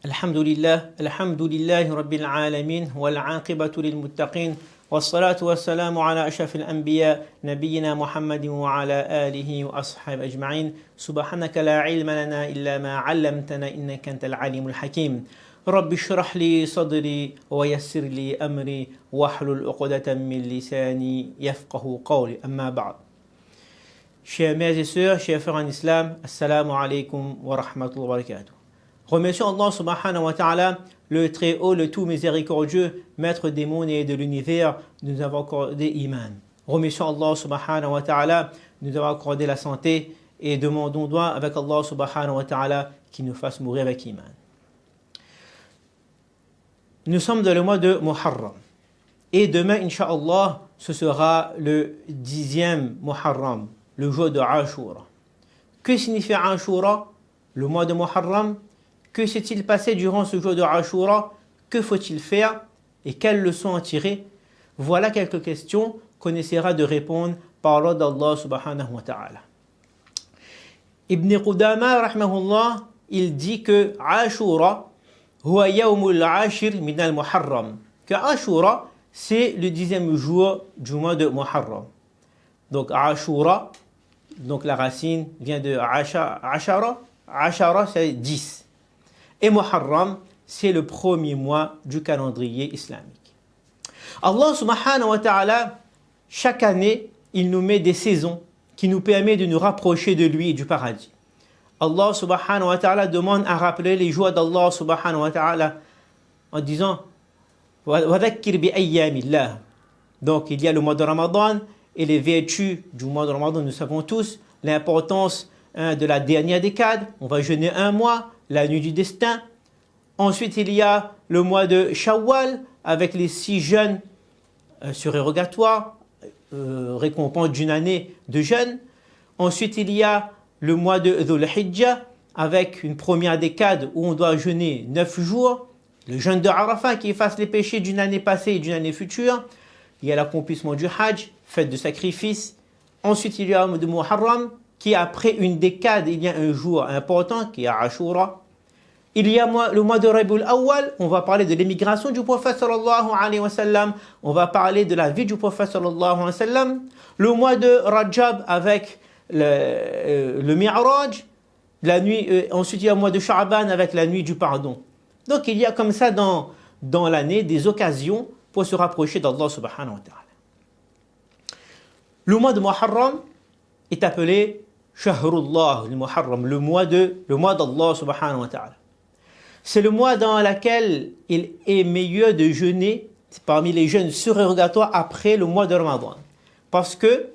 الحمد لله رب العالمين والعاقبة للمتقين والصلاة والسلام على أشرف الأنبياء نبينا محمد وعلى آله وأصحابه أجمعين سبحانك لا علم لنا إلا ما علمتنا إنك أنت العليم الحكيم رب اشرح لي صدري ويسر لي أمري واحلل عقدة من لساني يفقه قولي أما بعد. Chers mères et sœurs, chers frères en islam, assalamu alaikum wa rahmatullahi wa barakatuh. Remercions Allah subhanahu wa ta'ala, le très haut, le tout miséricordieux, maître des mondes et de l'univers, de nous avoir accordé iman. Remercions Allah subhanahu wa ta'ala, de nous avoir accordé la santé et demandons doigt avec Allah subhanahu wa ta'ala qu'il nous fasse mourir avec iman. Nous sommes dans le mois de Muharram. Et demain, Inch'Allah, ce sera le 10e Muharram, le jour de Ashura. Que signifie Ashura, le mois de Muharram? Que s'est-il passé durant ce jour de Ashura? Que faut-il faire? Et quelles leçons en tirer? Voilà quelques questions qu'on essaiera de répondre par l'ordre d'Allah subhanahu wa ta'ala. Ibn Qudama, rahmahullah, il dit que Ashura, huwa yawmul ashir min al-Muharram. Que Ashura, c'est le 10e jour du mois de Muharram. Donc Ashura, donc la racine vient de Ashara. Ashara, c'est 10. Et Muharram, c'est le premier mois du calendrier islamique. Allah subhanahu wa ta'ala, chaque année, il nous met des saisons qui nous permettent de nous rapprocher de lui et du paradis. Allah subhanahu wa ta'ala demande à rappeler les joies d'Allah subhanahu wa ta'ala en disant وَذَكِّرْ بِأَيَّامِ اللَّهِ. Donc il y a le mois de Ramadan et les vertus du mois de Ramadan, nous savons tous l'importance de la dernière décade. On va jeûner un mois, la nuit du destin. Ensuite, il y a le mois de Shawwal avec les 6 jeûnes surérogatoires, récompense d'une année de jeûne. Ensuite, il y a le mois de Dhul Hijjah avec une première décade où on doit jeûner 9 jours. Le jeûne de Arafat qui efface les péchés d'une année passée et d'une année future. Il y a l'accomplissement du Hajj, fête de sacrifice. Ensuite, il y a le mois de Muharram qui après une décade, il y a un jour important qui est Ashura. Il y a le mois de Rabiul Awwal, on va parler de l'émigration du prophète sallallahu alayhi wa sallam, on va parler de la vie du prophète sallallahu alayhi wa sallam. Le mois de Rajab avec le Mi'raj, la nuit, ensuite il y a le mois de Sha'ban avec la nuit du pardon. Donc il y a comme ça dans l'année des occasions pour se rapprocher d'Allah subhanahu wa ta'ala. Le mois de Muharram est appelé Shahrullah, le Muharram, le mois d'Allah subhanahu wa ta'ala. C'est le mois dans lequel il est meilleur de jeûner parmi les jeûnes surérogatoires après le mois de Ramadan. Parce que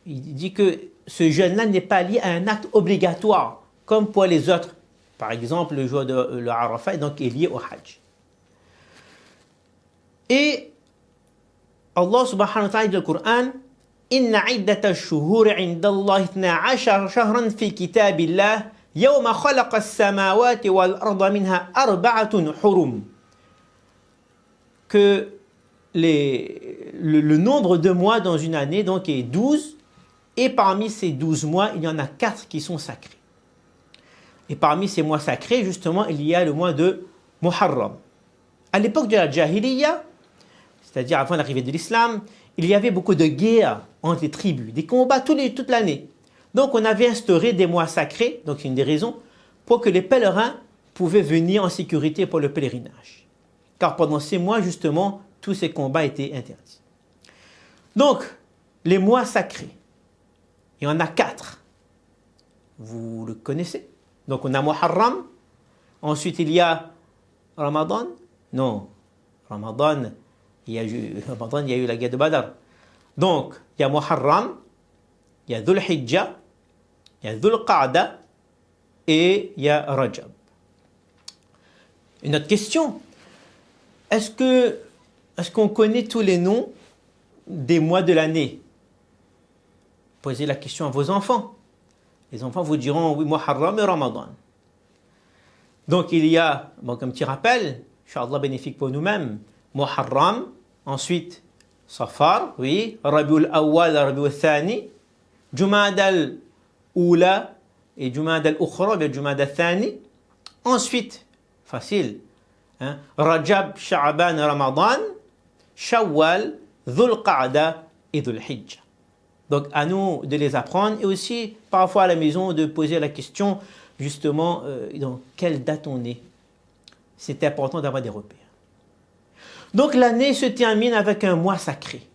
il dit que ce jeûne-là n'est pas lié à un acte obligatoire, comme pour les autres. Par exemple, le jour de l'Arafat donc, est lié au Hajj. Et Allah subhanahu wa ta'ala dit dans le Coran, إن عدة الشهور عند الله 12 شهرا في كتاب الله يوم خلق السماوات والأرض منها 4 حرم. Que le nombre de mois dans une année donc est 12 et parmi ces 12 mois il y en a 4 qui sont sacrés. Et parmi ces mois sacrés justement il y a le mois de Muharram. À l'époque de la Jahiliya, c'est-à-dire avant l'arrivée de l'islam, il y avait beaucoup de guerres entre les tribus, des combats toute l'année. Donc on avait instauré des mois sacrés, donc c'est une des raisons, pour que les pèlerins pouvaient venir en sécurité pour le pèlerinage. Car pendant ces mois, justement, tous ces combats étaient interdits. Donc, les mois sacrés, il y en a 4. Vous le connaissez. Donc on a Muharram, ensuite il y a Ramadan. Non, Ramadan, il y a eu la guerre de Badr. Donc, il y a Muharram, il y a Dhul Hijjah, il y a Dhul Qa'da et il y a Rajab. Une autre question, est-ce qu'on connaît tous les noms des mois de l'année? Posez la question à vos enfants. Les enfants vous diront, oui, Muharram et Ramadan. Donc, il y a, donc un petit rappel, Inch'Allah bénéfique pour nous-mêmes, Muharram, ensuite Safar, oui, Rabiul Awwal, Rabiul Thani, Jumad al-Oula et Jumad al-Ukhra, Jumad al-Thani. Ensuite, Facile. Hein? Rajab, Sha'ban, Ramadan, Shawwal, Dhul Qa'da et Dhul Hijjah. Donc à nous de les apprendre et aussi parfois à la maison de poser la question justement dans quelle date on est. C'est important d'avoir des repères. Donc l'année se termine avec un mois sacré,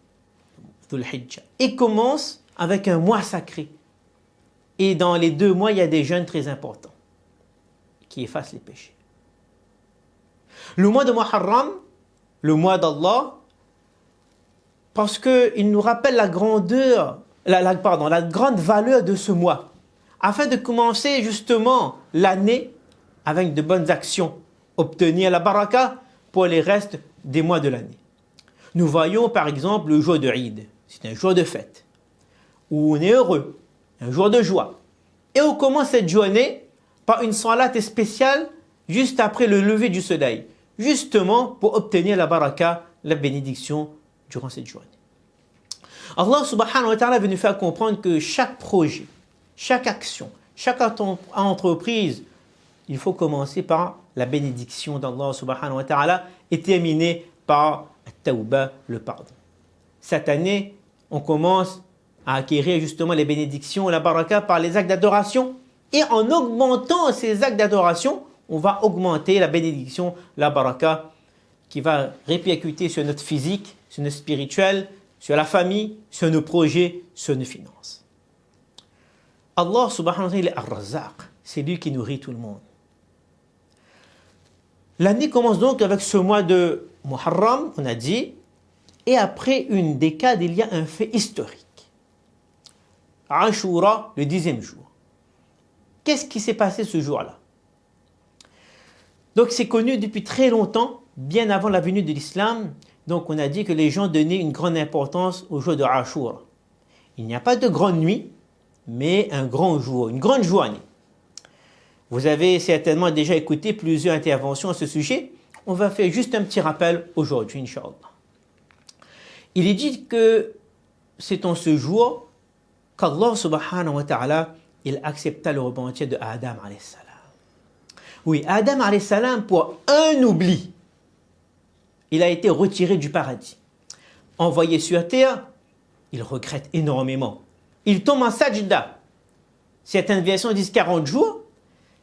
Dhul Hijjah, et commence avec un mois sacré. Et dans les 2 mois, il y a des jeûnes très importants qui effacent les péchés. Le mois de Muharram, le mois d'Allah, parce qu'il nous rappelle la grandeur, la grande valeur de ce mois, afin de commencer justement l'année avec de bonnes actions, obtenir la baraka pour les restes des mois de l'année. Nous voyons par exemple le jour de Eid, c'est un jour de fête, où on est heureux, un jour de joie. Et on commence cette journée par une salat spéciale juste après le lever du soleil, justement pour obtenir la baraka, la bénédiction durant cette journée. Allah subhanahu wa ta'ala veut nous faire comprendre que chaque projet, chaque action, chaque entreprise, il faut commencer par la bénédiction d'Allah subhanahu wa ta'ala et terminer par Tawbah, le pardon. Cette année, on commence à acquérir justement les bénédictions et la baraka par les actes d'adoration. Et en augmentant ces actes d'adoration, on va augmenter la bénédiction, la baraka, qui va répercuter sur notre physique, sur notre spirituel, sur la famille, sur nos projets, sur nos finances. Allah subhanahu wa ta'ala, il est Ar-Razzaq, c'est lui qui nourrit tout le monde. L'année commence donc avec ce mois de Muharram, on a dit, et après une décade, il y a un fait historique. Ashura, le 10e jour. Qu'est-ce qui s'est passé ce jour-là? Donc c'est connu depuis très longtemps, bien avant la venue de l'islam. Donc on a dit que les gens donnaient une grande importance au jour de Ashura. Il n'y a pas de grande nuit, mais un grand jour, une grande journée. Vous avez certainement déjà écouté plusieurs interventions à ce sujet. On va faire juste un petit rappel aujourd'hui, Inch'Allah. Il est dit que c'est en ce jour qu'Allah subhanahu wa ta'ala, il accepta le repentir de Adam alayhi salam. Oui, Adam alayhi salam, pour un oubli, il a été retiré du paradis. Envoyé sur terre, il regrette énormément. Il tombe en sajda. Certaines versions disent 40 jours.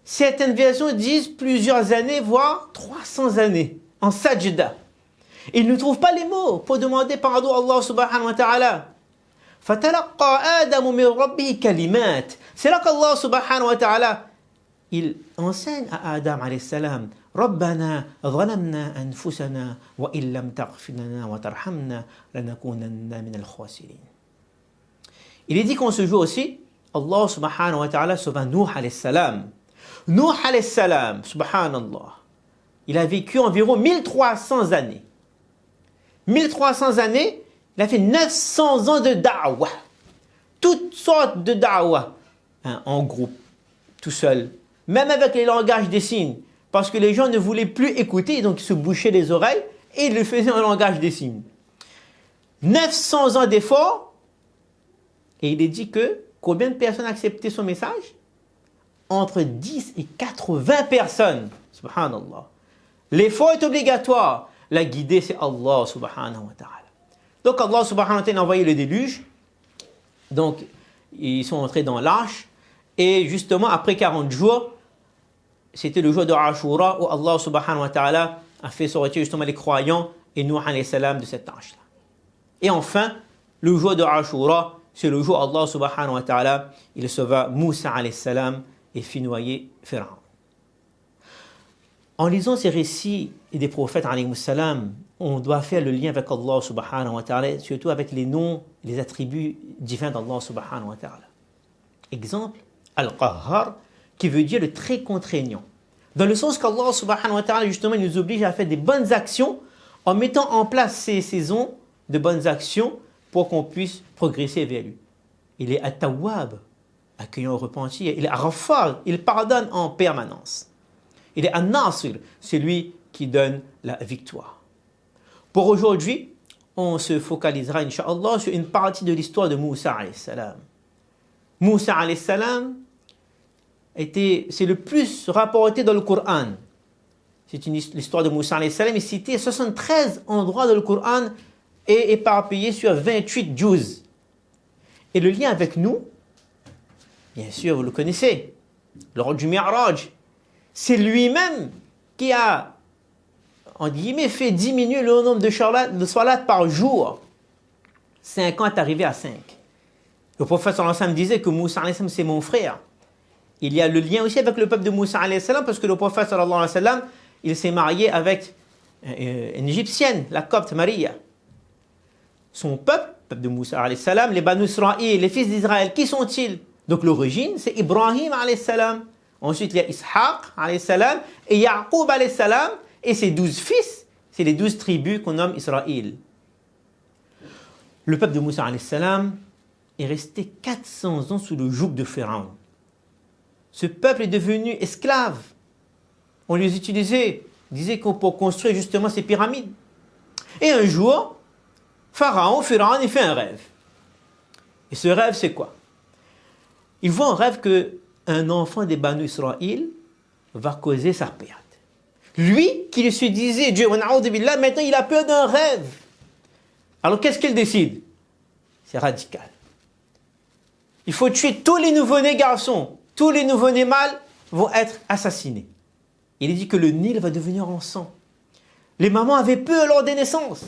Certaines versions disent plusieurs années, voire 300 années, en sajda. Il ne trouve pas les mots pour demander pardon à Allah subhanahu wa ta'ala. فَتَلَقَّى آدَمُ مِنْ رَبِّهِ كَلِمَاتٍ. C'est là qu'Allah subhanahu wa ta'ala, il enseigne à Adam alayhi salam, رَبَّنَا ظَلَمْنَا أَنفُسَنَا وَإِن لَمْ تَغْفِرْ لَنَا وَتَرْحَمْنَا لَنَكُونَنَّ مِنَ الْخَاسِرِينَ. Il est dit qu'en ce jour aussi, Allah subhanahu wa ta'ala sauva Nuh alayhi salam. Nuh alayhi salam, subhanallah, il a vécu environ 1300 années. 1300 années, il a fait 900 ans de da'wah. Toutes sortes de da'wah. En groupe, tout seul. Même avec les langages des signes. Parce que les gens ne voulaient plus écouter, donc ils se bouchaient les oreilles et ils le faisaient en langage des signes. 900 ans d'efforts. Et il est dit que combien de personnes acceptaient son message? Entre 10 et 80 personnes. Subhanallah. L'effort est obligatoire. La guidée, c'est Allah subhanahu wa ta'ala. Donc Allah subhanahu wa ta'ala a envoyé le déluge. Donc ils sont entrés dans l'arche. Et justement, après 40 jours, c'était le jour de Ashura où Allah subhanahu wa ta'ala a fait sortir justement les croyants et Nuh alayhi salam de cette arche-là. Et enfin, le jour de Ashura, c'est le jour où Allah subhanahu wa ta'ala, il sauva Moussa alayhi salam et fit noyer Pharaon. En lisant ces récits des prophètes alayhi salam, on doit faire le lien avec Allah subhanahu wa ta'ala, surtout avec les noms, les attributs divins d'Allah subhanahu wa ta'ala. Exemple, Al-Qahhar, qui veut dire le très contraignant. Dans le sens qu'Allah subhanahu wa ta'ala, justement, il nous oblige à faire des bonnes actions en mettant en place ces saisons de bonnes actions pour qu'on puisse progresser vers lui. Il est At-Tawwab, accueillant au repentir. Il est Ar-Raffar, il pardonne en permanence. Il est An-Nasir, celui qui donne la victoire. Pour aujourd'hui, on se focalisera, Inch'Allah, sur une partie de l'histoire de Moussa alayhi salam. Moussa alayhi salam, c'est le plus rapporté dans le Coran. c'est l'histoire de Moussa alayhi salam, est citée à 73 endroits dans le Coran et éparpillé sur 28 juz. Et le lien avec nous, bien sûr, vous le connaissez, lors du Mi'raj, c'est lui-même qui a, en guillemets, fait diminuer le nombre de salat par jour. 50 arrivé à 5. Le prophète sallallahu alayhi wa sallam disait que Moussa alayhi salam, c'est mon frère. Il y a le lien aussi avec le peuple de Moussa alayhi salam, parce que le prophète sallallahu alayhi wa sallam, il s'est marié avec une égyptienne, la copte Maria. Son peuple, le peuple de Moussa alayhi salam, les Banu Israël, les fils d'Israël, qui sont-ils? Donc l'origine, c'est Ibrahim alayhi salam. Ensuite, il y a Ishaq alayhi salam et Yaqub alayhi salam. Et ses 12 fils, c'est les 12 tribus qu'on nomme Israël. Le peuple de Moussa alayhi salam est resté 400 ans sous le joug de Pharaon. Ce peuple est devenu esclave. On les utilisait, disait qu'on pour construire justement ces pyramides. Et un jour, Pharaon, il fait un rêve. Et ce rêve, c'est quoi? Il voit en rêve qu'un enfant des Banu Israël va causer sa perte. Lui, qui se disait, Dieu, maintenant il a peur d'un rêve. Alors qu'est-ce qu'il décide? C'est radical. Il faut tuer tous les nouveau-nés garçons. Tous les nouveau-nés mâles vont être assassinés. Il dit que le Nil va devenir en sang. Les mamans avaient peur lors des naissances.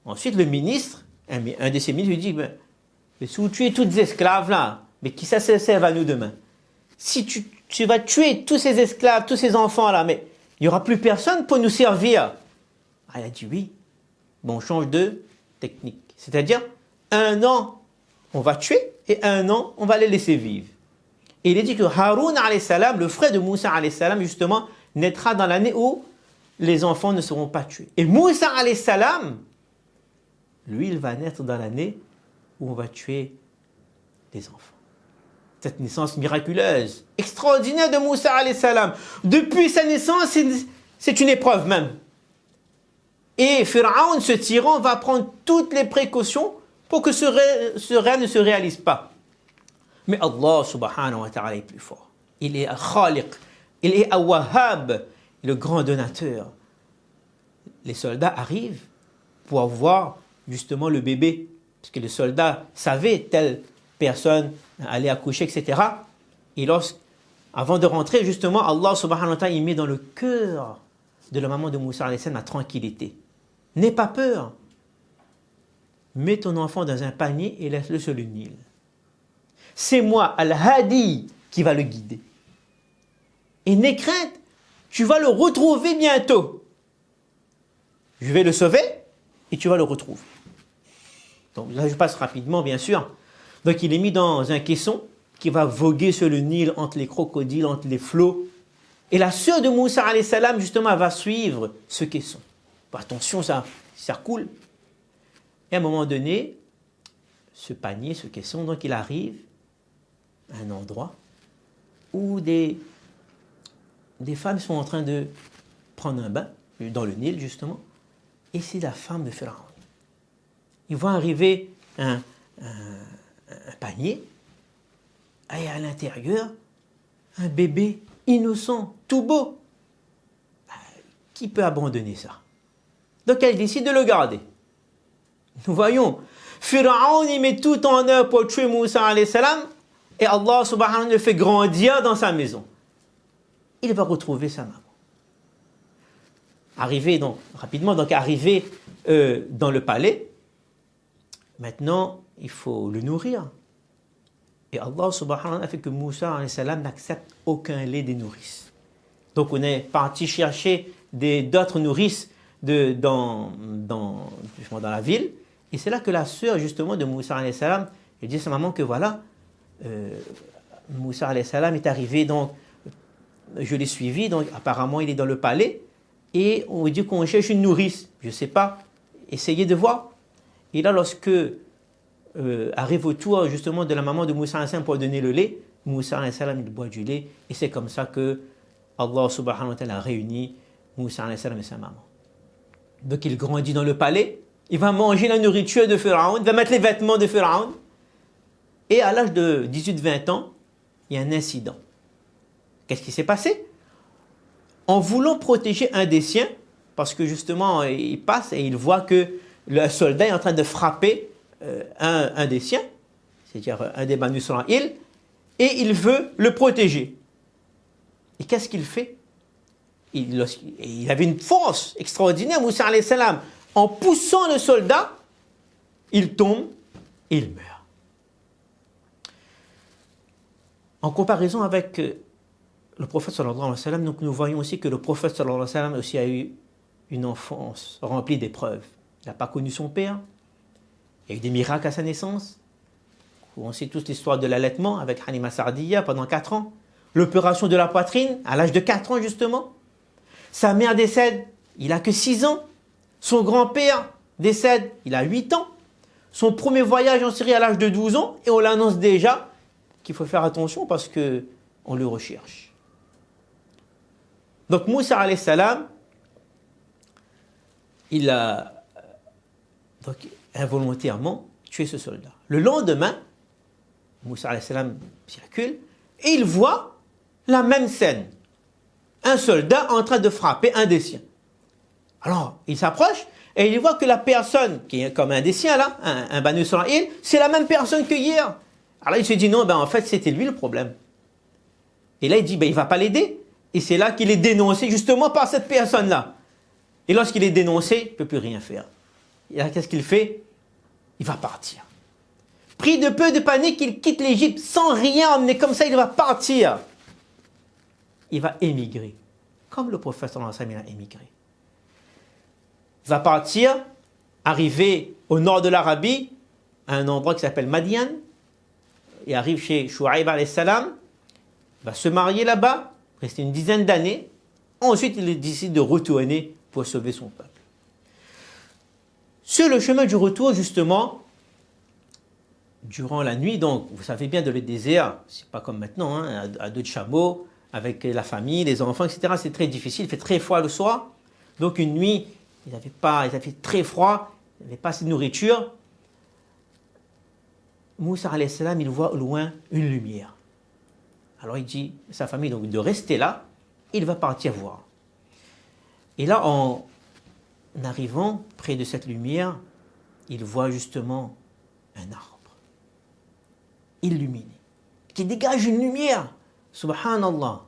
Ensuite, le ministre, un de ses ministres, lui dit, mais si vous tuez toutes les esclaves là, mais qui ça sert à nous demain? Si tu vas tuer tous ces esclaves, tous ces enfants là, mais il n'y aura plus personne pour nous servir. Ah, il a dit oui. Bon, on change de technique. C'est-à-dire, 1 an, on va tuer, et 1 an, on va les laisser vivre. Et il est dit que Haroun alayhi salam, le frère de Moussa alayhi salam, justement, naîtra dans l'année où les enfants ne seront pas tués. Et Moussa alayhi salam, lui, il va naître dans l'année où on va tuer les enfants. Cette naissance miraculeuse, extraordinaire de Moussa alayhi salam. Depuis sa naissance, c'est une épreuve même. Et Pharaon, ce tyran, va prendre toutes les précautions pour que ce rêve ne se réalise pas. Mais Allah subhanahu wa ta'ala est plus fort. Il est Khaliq, il est Wahhab, le grand donateur. Les soldats arrivent pour voir justement le bébé, parce que les soldats savaient telle personne allait accoucher, etc. Et avant de rentrer, justement, Allah subhanahu wa ta'ala, il met dans le cœur de la maman de Moussa alayhi salam la tranquillité. N'aie pas peur. Mets ton enfant dans un panier et laisse-le sur le Nil. C'est moi, Al-Hadi, qui va le guider. Et n'aie crainte, tu vas le retrouver bientôt. Je vais le sauver et tu vas le retrouver. Donc là, je passe rapidement, bien sûr. Donc il est mis dans un caisson qui va voguer sur le Nil entre les crocodiles, entre les flots. Et la sœur de Moussa alayhi salam, justement, va suivre ce caisson. Attention, ça coule. Et à un moment donné, ce panier, ce caisson, donc il arrive à un endroit où des femmes sont en train de prendre un bain, dans le Nil justement, et c'est la femme de Pharaon. Ils voient arriver un panier, et à l'intérieur, un bébé innocent, tout beau. Qui peut abandonner ça? Donc elle décide de le garder. Nous voyons, Pharaon il met tout en œuvre pour tuer Moussa alayhi salam, et Allah subhanahu wa ta'ala le fait grandir dans sa maison. Il va retrouver sa maman. Arrivé donc, rapidement, arrivé dans le palais, maintenant, il faut le nourrir. Et Allah subhanahu wa ta'ala a fait que Moussa alayhi salam n'accepte aucun lait des nourrices. Donc on est parti chercher d'autres nourrices dans la ville. Et c'est là que la sœur justement de Moussa alayhi salam, elle dit à sa maman que voilà, Moussa alayhi salam est arrivé, donc je l'ai suivi, donc apparemment il est dans le palais, et on dit qu'on cherche une nourrice. Je ne sais pas, essayez de voir. Et là, lorsque arrive au tour justement de la maman de Moussa alayhi salam pour donner le lait, Moussa alayhi salam il boit du lait, et c'est comme ça que Allah subhanahu wa ta'ala a réuni Moussa alayhi salam et sa maman. Donc il grandit dans le palais, il va manger la nourriture de Pharaon, il va mettre les vêtements de Pharaon. Et à l'âge de 18-20 ans, il y a un incident. Qu'est-ce qui s'est passé? en voulant protéger un des siens, parce que justement, il passe et il voit que le soldat est en train de frapper un des siens, c'est-à-dire un des Banu Israël, et il veut le protéger. Et qu'est-ce qu'il fait? Il avait une force extraordinaire, Moussa alayhi salam. En poussant le soldat, il tombe et il meurt. En comparaison avec le prophète sallallahu alayhi wa sallam, donc nous voyons aussi que le prophète sallallahu alayhi wa sallam aussi a eu une enfance remplie d'épreuves. Il n'a pas connu son père. Il y a eu des miracles à sa naissance. On sait tous l'histoire de l'allaitement avec Halima Sardiya pendant 4 ans. L'opération de la poitrine à l'âge de 4 ans justement. Sa mère décède, il n'a que 6 ans. Son grand-père décède, il a 8 ans. Son premier voyage en Syrie à l'âge de 12 ans. Et on l'annonce déjà qu'il faut faire attention parce qu'on le recherche. Donc Moussa alayhi salam, il a donc, involontairement tué ce soldat. Le lendemain, Moussa alayhi salam circule et il voit la même scène. Un soldat en train de frapper un des siens. Alors, il s'approche et il voit que la personne, qui est comme un des siens là, un Banu Israël, c'est la même personne que hier. Alors il se dit non, en fait c'était lui le problème. Et là il dit, il ne va pas l'aider. Et c'est là qu'il est dénoncé justement par cette personne-là. Et lorsqu'il est dénoncé, il ne peut plus rien faire. Et là, qu'est-ce qu'il fait? Il va partir. Pris de peu de panique, il quitte l'Égypte sans rien emmener. Comme ça, il va partir. Il va émigrer. Comme le prophète sallallahu alayhi wa sallam a émigré. Il va partir, arriver au nord de l'Arabie, à un endroit qui s'appelle Madian. Il arrive chez Shu'aib alayhi salam. Il va se marier là-bas, rester une dizaine d'années. Ensuite, il décide de retourner pour sauver son peuple. Sur le chemin du retour, justement, durant la nuit, donc, vous savez bien, dans le désert, c'est pas comme maintenant, hein, à 2 chameaux, avec la famille, les enfants, etc. C'est très difficile, il fait très froid le soir. Donc une nuit, il avait très froid, il n'y avait pas assez de nourriture. Moussa alayhi salam, il voit au loin une lumière. Alors il dit à sa famille donc, de rester là, il va partir voir. Et là, en arrivant près de cette lumière, il voit justement un arbre illuminé, qui dégage une lumière, subhanallah.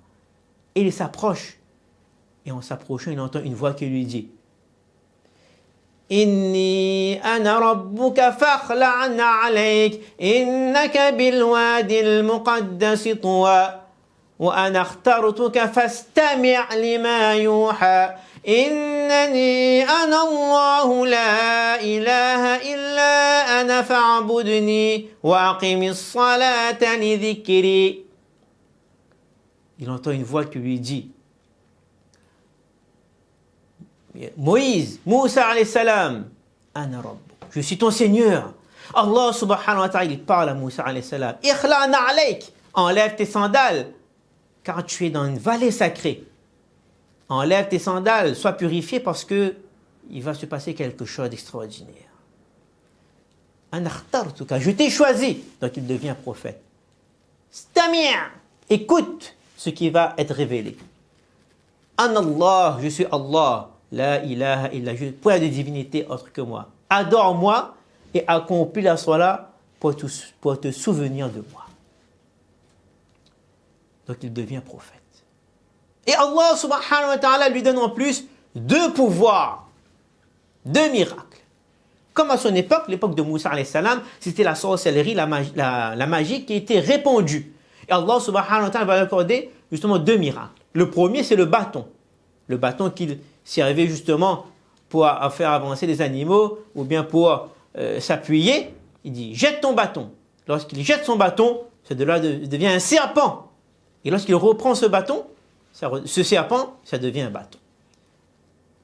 Et il s'approche, et en s'approchant, il entend une voix qui lui dit Inni ana rabbuka fakhla'na alayk, innaka bilwadi al-muqaddasi tuwa, wa ana akhtartuka fastami' lima yuha. إنني أنا الله لا إله إلا أنا فاعبدني وأقم الصلاة لذكري. Il entend une voix qui lui dit Moïse, Moussa alayhi salam, Ana Rabbuk, je suis ton Seigneur. Allah subhanahu wa ta'ala, il parle à Moussa alayhi salam, Ikhla'na alayk, enlève tes sandales, car tu es dans une vallée sacrée. Enlève tes sandales, sois purifié parce que il va se passer quelque chose d'extraordinaire. Je t'ai choisi, donc il devient prophète. Stami', écoute ce qui va être révélé. Anallah, je suis Allah, la ilaha illa, point de divinité autre que moi. Adore-moi et accomplis la salat pour te souvenir de moi. Donc il devient prophète. Et Allah subhanahu wa ta'ala lui donne en plus 2 pouvoirs, 2 miracles. Comme à son époque, l'époque de Moussa alayhi salam, c'était la sorcellerie, la magie qui était répandue. Et Allah subhanahu wa ta'ala va lui accorder justement 2 miracles. Le premier, c'est le bâton. Le bâton qu'il servait justement pour faire avancer les animaux ou bien pour s'appuyer. Il dit, jette ton bâton. Lorsqu'il jette son bâton, ça devient un serpent. Et lorsqu'il reprend ce bâton, ce serpent, ça devient un bâton.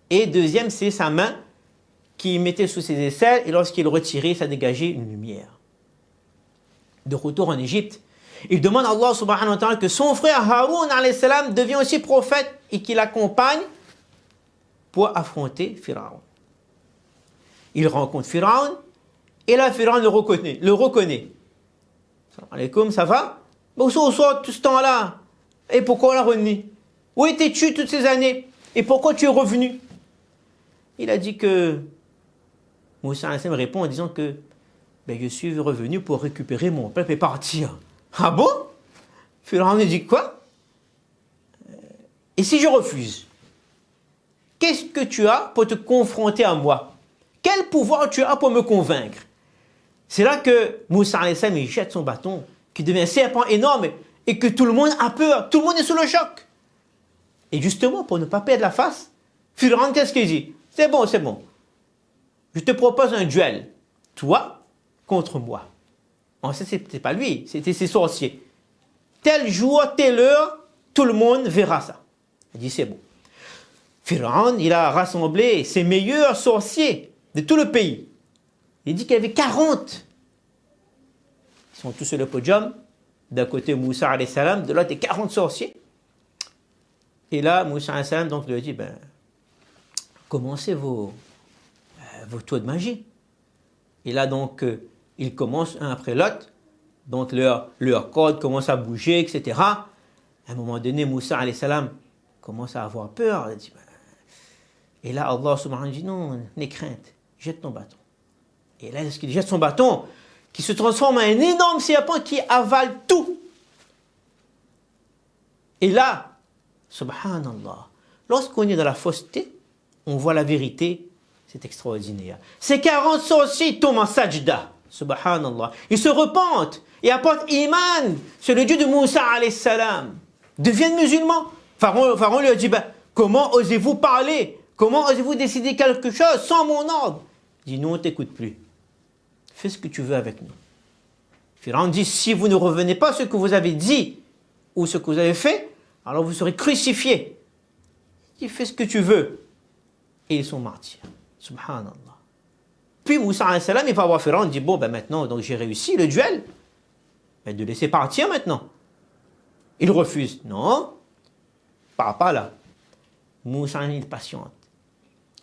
Et deuxième, c'est sa main qu'il mettait sous ses aisselles et lorsqu'il retirait, ça dégageait une lumière. De retour en Égypte, il demande à Allah subhanahu wa ta'ala que son frère Haroun alayhi salam devienne aussi prophète et qu'il l'accompagne pour affronter Pharaon. Il rencontre Pharaon et là Pharaon le reconnaît. Salam alaikum, ça va? Bon, ça, tout ce temps-là. Et pourquoi on l'a renié? Où étais-tu toutes ces années? Et pourquoi tu es revenu? Il a dit que Moussa alayhi salam répond en disant que je suis revenu pour récupérer mon peuple et partir. Ah bon? Pharaon dit quoi? Et si je refuse? Qu'est-ce que tu as pour te confronter à moi? Quel pouvoir tu as pour me convaincre? C'est là que Moussa alayhi salam il jette son bâton, qui devient un serpent énorme et que tout le monde a peur, tout le monde est sous le choc. Et justement, pour ne pas perdre la face, Pharaon, qu'est-ce qu'il dit? C'est bon, c'est bon. Je te propose un duel. Toi contre moi. En fait, c'était pas lui, c'était ses sorciers. Tel jour, telle heure, tout le monde verra ça. Il dit, c'est bon. Pharaon, il a rassemblé ses meilleurs sorciers de tout le pays. Il dit qu'il y avait 40. Ils sont tous sur le podium. D'un côté, Moussa alayhi salam, de l'autre, des 40 sorciers. Et là, Moussa alayhi salam donc, lui dit, commencez vos tours de magie. Et là, donc, ils commencent un après l'autre. Donc, leur cordes commencent à bouger, etc. À un moment donné, Moussa alayhi salam commence à avoir peur. Il dit, et là, Allah subhanahu dit, non, n'aie crainte, jette ton bâton. Et là, lorsqu'il jette son bâton, qui se transforme en un énorme serpent qui avale tout. Et là, subhanallah, lorsqu'on est dans la fausseté, on voit la vérité, c'est extraordinaire. Ces 40 sorciers tombent en sajda, subhanallah. Ils se repentent et apportent iman sur le Dieu de Moussa alayhi salam. Deviennent musulmans. Pharaon lui a dit, comment osez-vous parler? Comment osez-vous décider quelque chose sans mon ordre? Il dit, nous, on ne t'écoute plus. Fais ce que tu veux avec nous. Pharaon dit, si vous ne revenez pas à ce que vous avez dit ou ce que vous avez fait, alors vous serez crucifiés. Il dit, fais ce que tu veux. Et ils sont martyrs. Subhanallah. Puis Moussa alayhi salam, il va voir Pharaon, il dit, bon, maintenant, donc j'ai réussi le duel. De laisser partir maintenant. Il refuse. Non, pas là. Moussa, il patiente.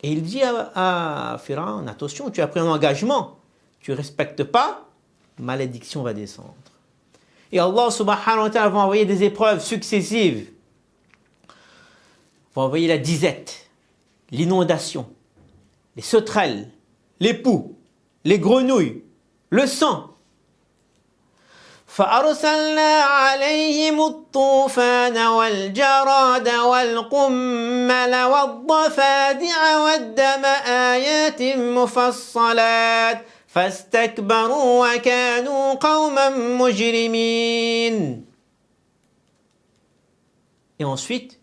Et il dit à Pharaon, attention, tu as pris un engagement. Tu ne respectes pas, malédiction va descendre. Et Allah subhanahu wa ta'ala va envoyer des épreuves successives. Va envoyer la disette, l'inondation, les sauterelles, les poux, les grenouilles, le sang. فأرسلنا عليهم الطوفان والجراد والقمل والضفادع والدم آيات مفصلات فاستكبروا وكانوا قوما مجرمين. Et ensuite,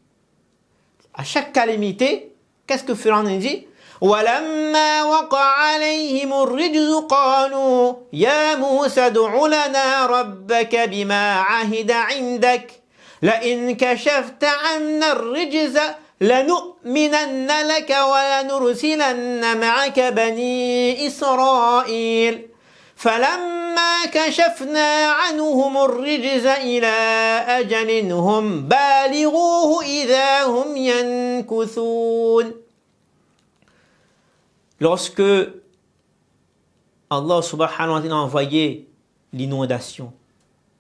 à chaque calamité, qu'est-ce que Pharaon dit? ولما وقع عليهم الرجز قالوا يا موسى ادع لنا ربك بما عهد عندك لئن كشفت عنا الرجز لنؤمنن لك ولنرسلن معك بني إسرائيل فلما كشفنا عنهم الرجز إلى أجل هم بالغوه إذا هم ينكثون. Lorsque Allah subhanahu wa ta'ala a envoyé l'inondation,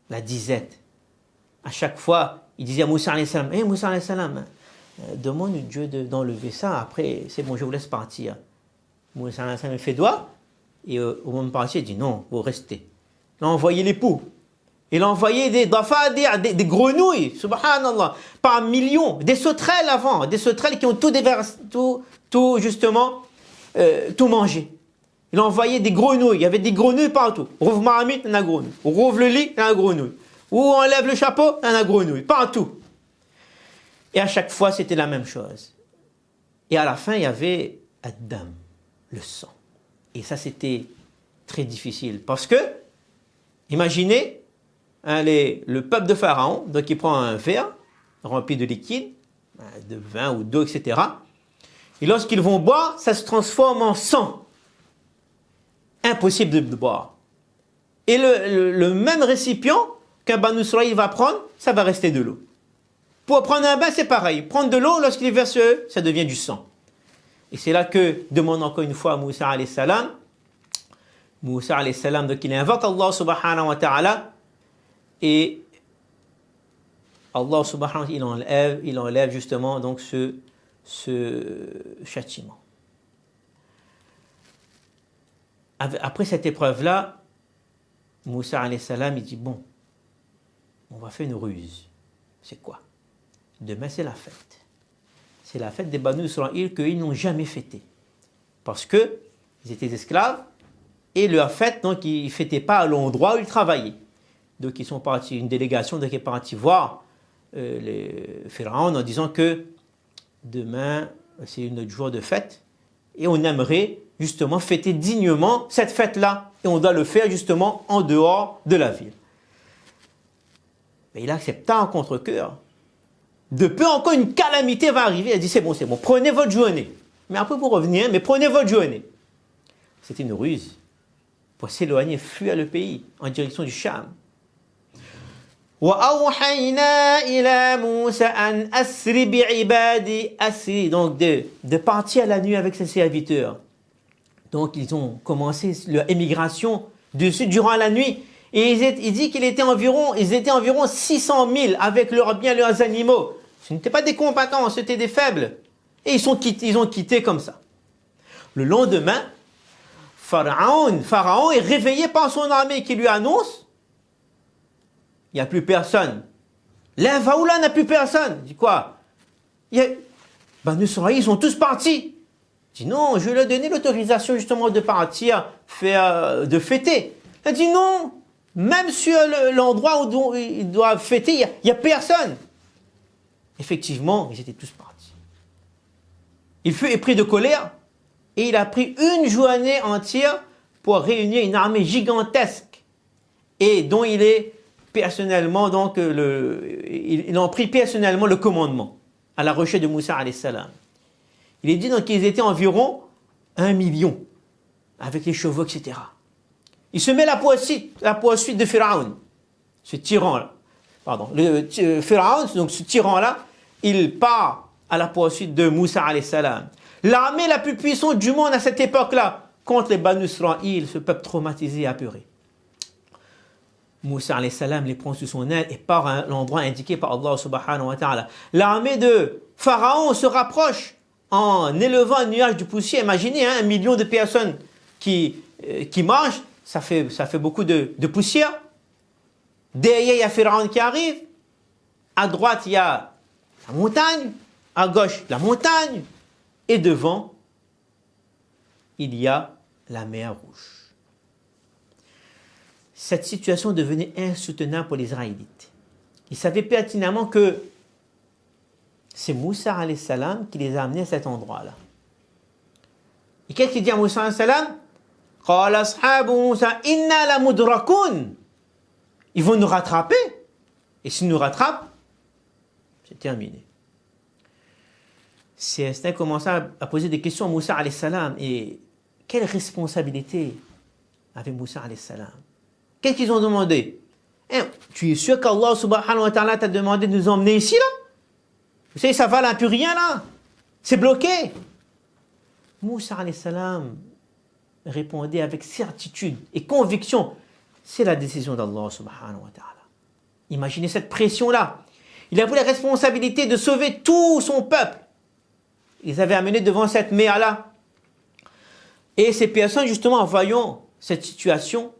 la disette, à chaque fois, il disait à Moussa alayhi salam, Moussa alayhi salam, demande à Dieu d'enlever ça, après c'est bon, je vous laisse partir. Moussa alayhi salam fait doigt, et au moment de partir, il dit non, vous restez. Il a envoyé les poux, il a envoyé des dafadir, des grenouilles, subhanallah, par millions, des sauterelles avant, des sauterelles qui ont tout justement, tout mangé. Il a envoyé des grenouilles, il y avait des grenouilles partout. Rouvre Mahamit, il y en a grenouille. Rouvre le lit, il y en a grenouille. Ou on lève le chapeau, il y en a grenouille, partout. Et à chaque fois, c'était la même chose. Et à la fin, il y avait Adam, le sang. Et ça, c'était très difficile. Parce que, imaginez, le peuple de Pharaon, donc il prend un verre rempli de liquide, de vin ou d'eau, etc. Et lorsqu'ils vont boire, ça se transforme en sang. Impossible de boire. Et le même récipient qu'un Banu Israël va prendre, ça va rester de l'eau. Pour prendre un bain, c'est pareil. Prendre de l'eau, lorsqu'il verse, ça devient du sang. Et c'est là que demande encore une fois à Moussa alayhi salam. Moussa alayhi salam, donc il invoque Allah subhanahu wa ta'ala. Et Allah subhanahu wa ta'ala, il enlève justement donc ce châtiment. Après cette épreuve-là, Moussa alayhi salam, il dit, bon, on va faire une ruse. C'est quoi? Demain, c'est la fête. C'est la fête des Banu Israël qu'ils n'ont jamais fêtée. Parce qu'ils étaient esclaves, et leur fête, donc, ils ne fêtaient pas à l'endroit où ils travaillaient. Donc, ils sont partis, une délégation donc, est partie voir les Pharaons en disant que demain, c'est notre jour de fête, et on aimerait justement fêter dignement cette fête-là, et on doit le faire justement en dehors de la ville. Mais il accepta en contre-cœur. De peu encore une calamité va arriver. Elle dit c'est bon, prenez votre journée. Mais après pour revenir, mais prenez votre journée. C'était une ruse pour s'éloigner, fuir le pays en direction du Cham. وَأَوْحَيْنَا إِلَى مُوسَى أَنْ أَسْرِ بِعِبَادِي أَسْرِ. Donc de partir la nuit avec ses serviteurs. Donc ils ont commencé leur émigration durant la nuit. Et il dit qu'ils étaient environ 600 000 avec leurs biens, leurs animaux. Ce n'étaient pas des combattants, c'était des faibles. Et ils ont quitté comme ça. Le lendemain, Pharaon est réveillé par son armée qui lui annonce il n'y a plus personne. L'Infaoula n'a plus personne. Il dit quoi? Banu Israël, ils sont tous partis. Il dit non, je lui ai donné l'autorisation justement de partir, de fêter. Il dit non, même sur l'endroit où ils doivent fêter, il n'y a personne. Effectivement, ils étaient tous partis. Il fut épris de colère et il a pris une journée entière pour réunir une armée gigantesque et dont il est personnellement, donc, il en prit personnellement le commandement à la recherche de Moussa alayhi salam. Il est dit donc qu'ils étaient environ 1 million avec les chevaux, etc. Il se met la poursuite de Pharaon, ce tyran-là. Pardon, Pharaon, donc ce tyran-là, il part à la poursuite de Moussa alayhi salam. L'armée la plus puissante du monde à cette époque-là, contre les Banu Israël, ce peuple traumatisé et apeuré. Moussa alayhi salam les prend sous son aile et part à l'endroit indiqué par Allah subhanahu wa ta'ala. L'armée de Pharaon se rapproche en élevant un nuage de poussière. Imaginez 1 million de personnes qui marchent, ça fait beaucoup de poussière. Derrière, il y a Pharaon qui arrive. À droite, il y a la montagne. À gauche, la montagne. Et devant, il y a la mer Rouge. Cette situation devenait insoutenable pour les Israélites. Ils savaient pertinemment que c'est Moussa alayhi salam qui les a amenés à cet endroit-là. Et qu'est-ce qu'il dit à Moussa alayhi salam? قال أصحاب موسى إنا لمدركون. Ils vont nous rattraper. Et s'ils nous rattrapent, c'est terminé. Certains commençaient à poser des questions à Moussa alayhi salam. Et quelle responsabilité avait Moussa alayhi salam? Qu'est-ce qu'ils ont demandé? Tu es sûr qu'Allah subhanahu wa ta'ala t'a demandé de nous emmener ici là? Vous savez, ça va là, plus rien là. C'est bloqué. Moussa alayhi salam répondait avec certitude et conviction. C'est la décision d'Allah subhanahu wa ta'ala. Imaginez cette pression-là. Il a pris la responsabilité de sauver tout son peuple. Ils avaient amené devant cette mer-là. Et ces personnes, justement, en voyant cette situation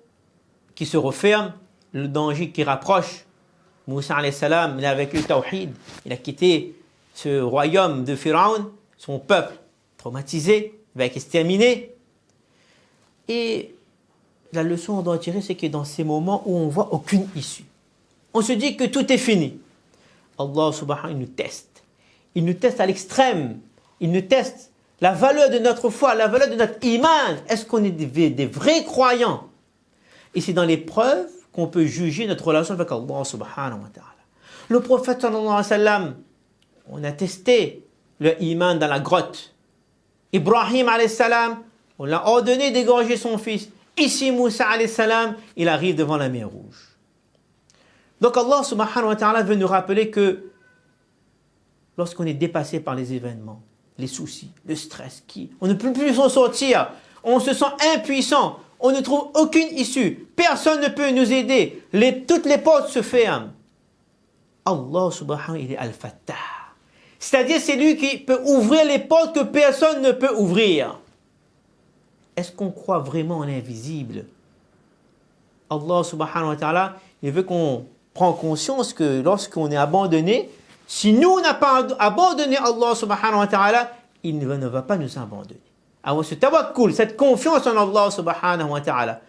qui se referme, le danger qui rapproche, Moussa alayhi salam, il est avec le tawhid, il a quitté ce royaume de Pharaon, son peuple traumatisé, il va être exterminé. Et la leçon qu'on doit tirer, c'est que dans ces moments où on ne voit aucune issue, on se dit que tout est fini. Allah subhanahu nous teste. Il nous teste à l'extrême. Il nous teste la valeur de notre foi, la valeur de notre iman. Est-ce qu'on est des vrais croyants? Et c'est dans l'épreuve qu'on peut juger notre relation avec Allah subhanahu wa ta'ala. Le prophète sallallahu alayhi wa sallam, on a testé le iman dans la grotte. Ibrahim alayhi salam, on l'a ordonné d'égorger son fils. Ici, Moussa alayhi salam, il arrive devant la mer Rouge. Donc Allah subhanahu wa ta'ala veut nous rappeler que lorsqu'on est dépassé par les événements, les soucis, le stress, on ne peut plus s'en sortir, on se sent impuissant, on ne trouve aucune issue, personne ne peut nous aider, toutes les portes se ferment. Allah subhanahu wa ta'ala, il est Al-Fattah. C'est-à-dire, c'est lui qui peut ouvrir les portes que personne ne peut ouvrir. Est-ce qu'on croit vraiment en l'invisible? Allah subhanahu wa ta'ala, il veut qu'on prenne conscience que lorsqu'on est abandonné, si nous, on n'a pas abandonné Allah subhanahu wa ta'ala, il ne va pas nous abandonner. Alors ce tawakkul, cette confiance en Allah subhanahu wa ta'ala.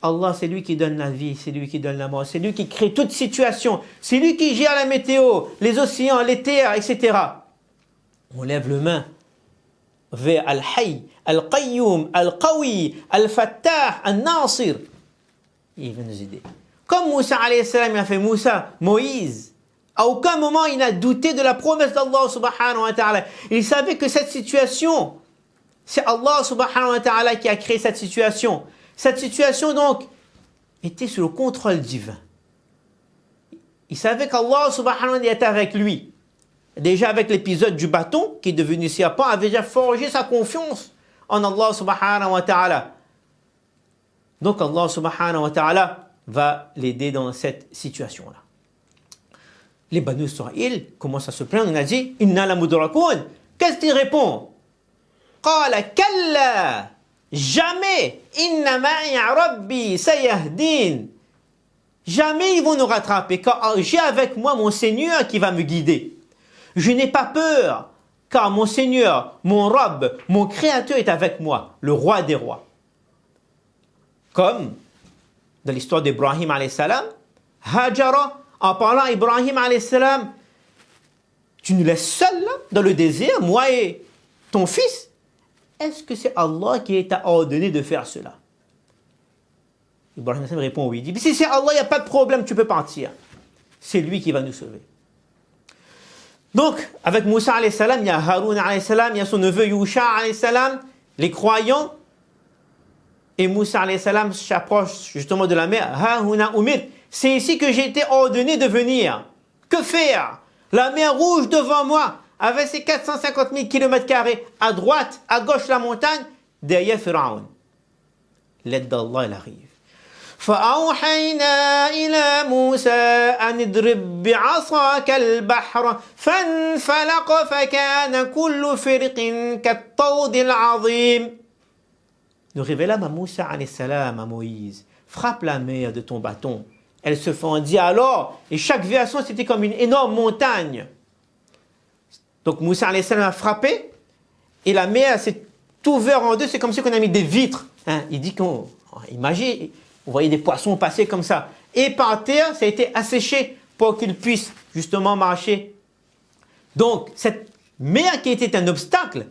Allah, c'est lui qui donne la vie, c'est lui qui donne la mort, c'est lui qui crée toute situation, c'est lui qui gère la météo, les océans, les terres, etc. On lève le main vers Al-Hayy, Al-Qayyum, Al-Qawi, Al-Fattah, Al-Nasir. Il va nous aider. Comme Moussa alayhi salam, il a fait Moïse. À aucun moment il n'a douté de la promesse d'Allah subhanahu wa ta'ala. Il savait que cette situation, c'est Allah subhanahu wa ta'ala qui a créé cette situation. Cette situation donc était sous le contrôle divin. Il savait qu'Allah subhanahu wa ta'ala était avec lui. Déjà avec l'épisode du bâton qui est devenu serpent, avait déjà forgé sa confiance en Allah subhanahu wa ta'ala. Donc Allah subhanahu wa ta'ala va l'aider dans cette situation-là. Les Banu Israël commencent à se plaindre. On a dit, Inna la mudrakoun. Qu'est-ce qu'il répond? Qala kalla. Jamais. Inna ma'i rabbi sayahdin. Jamais ils vont nous rattraper, car j'ai avec moi mon Seigneur qui va me guider. Je n'ai pas peur, car mon Seigneur, mon Rabb, mon Créateur est avec moi, le roi des rois. Comme dans l'histoire d'Ibrahim alayhi salam, Hajara, en parlant à Ibrahim alayhi salam, tu nous laisses seuls là, dans le désert, moi et ton fils. Est-ce que c'est Allah qui t'a ordonné de faire cela? Ibrahim répond oui. Il dit, si c'est Allah, il n'y a pas de problème, tu peux partir. C'est lui qui va nous sauver. Donc, avec Moussa alayhi salam, il y a Haroun alayhi salam, il y a son neveu Yusha alayhi salam, les croyants. Et Moussa alayhi salam s'approche justement de la mer. Hahuna umir. C'est ici que j'ai été ordonné de venir. Que faire? La mer rouge devant moi, avec ses 450 000 km², à droite, à gauche la montagne, derrière Pharaon. L'aide d'Allah, elle arrive. فأوحينا إلى موسى أن اضرب بعصاك البحر فانفلق فكان كل فرق كالطود العظيم. Nous révélâmes à Moussa alayhi salam, à Moïse, frappe la mer de ton bâton. Elle se fendit alors, et chaque version c'était comme une énorme montagne. Donc Moussa alayhi salam a frappé, et la mer s'est ouverte en deux, c'est comme si on a mis des vitres. Hein, il dit qu'on, imagine, vous voyez des poissons passer comme ça. Et par terre, ça a été asséché pour qu'ils puissent justement marcher. Donc, cette mer qui était un obstacle,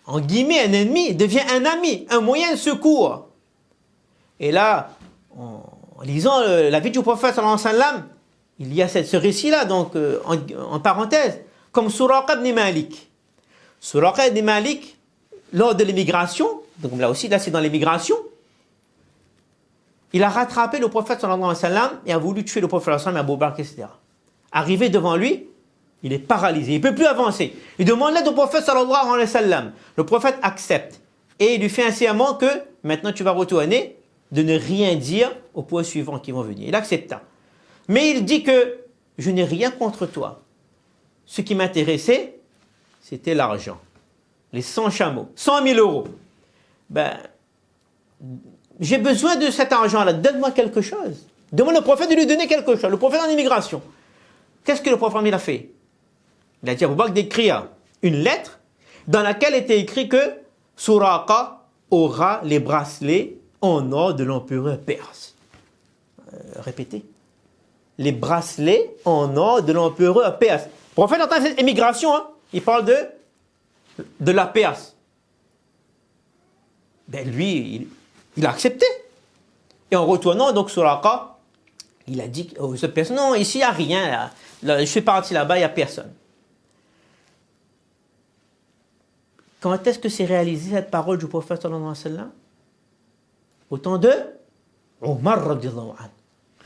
en guillemets, un ennemi, devient un ami, un moyen de secours. Et là, en lisant la vie du prophète sallallahu alayhi wa sallam, il y a ce récit-là, donc en parenthèse, comme Suraqa ibn Malik. Suraqa ibn Malik, lors de l'émigration, donc là aussi, là c'est dans l'émigration, il a rattrapé le prophète sallallahu alayhi wa sallam et a voulu tuer le prophète sallallahu alayhi wa sallam, Abu Bakr, etc. Arrivé devant lui, il est paralysé, il ne peut plus avancer. Il demande l'aide au prophète sallallahu alayhi wa sallam. Le prophète accepte et il lui fait un serment que maintenant tu vas retourner, de ne rien dire aux poursuivants qui vont venir. Il accepta. Mais il dit que je n'ai rien contre toi. Ce qui m'intéressait, c'était l'argent. Les 100 chameaux, 100 000 euros. Ben, j'ai besoin de cet argent-là, donne-moi quelque chose. Demande au prophète de lui donner quelque chose. Le prophète en immigration. Qu'est-ce que le prophète il a fait? Il a dit à Abu Bakr d'écrire une lettre dans laquelle était écrit que Suraqa aura les bracelets en or de l'empereur perse. Répétez. Les bracelets en or de l'empereur perse. Le prophète entend cette émigration, hein, il parle de la Perse. Ben lui, il a accepté. Et en retournant, donc, Suraqa, il a dit aux autres personnes, non, ici, il n'y a rien. Là, je suis parti là-bas, il n'y a personne. Quand est-ce que c'est réalisé cette parole du prophète sallallahu alayhi wa sallam? Au temps de Omar radiyallahu anhu.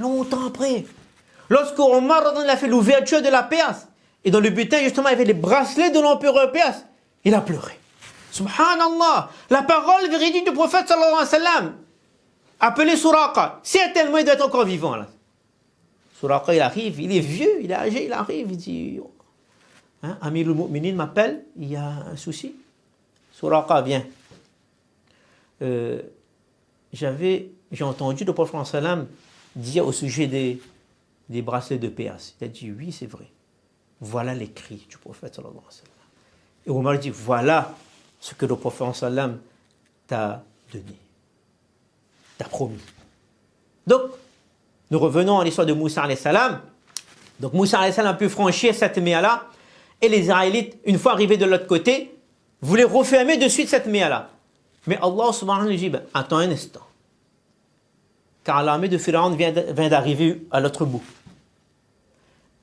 Longtemps après. Lorsque Omar radiyallahu anhu a fait l'ouverture de la Perse, et dans le butin, justement, il y avait les bracelets de l'empereur perse, il a pleuré. Subhanallah, la parole véridique du prophète sallallahu alayhi wa sallam, appelé Suraqa, certainement il doit être encore vivant là. Suraqa, il arrive, il est vieux, il est âgé, il arrive, il dit, hein, Amirul Mu'minin m'appelle, il y a un souci. Suraqa, viens. J'ai entendu le prophète sallam dire au sujet des bracelets de Perse. Il a dit, oui, c'est vrai. Voilà les cris du prophète sallallahu alayhi wa sallam. Et Omar dit, voilà ce que le prophète sallam t'a donné, t'a promis. Donc, nous revenons à l'histoire de Moussa alayhi salam. Donc Moussa alayhi salam a pu franchir cette mer-là, et les Israélites, une fois arrivés de l'autre côté, voulaient refermer de suite cette mer-là. Mais Allah subhanahu wa ta'ala dit, attends un instant. Car l'armée de Pharaon vient d'arriver à l'autre bout.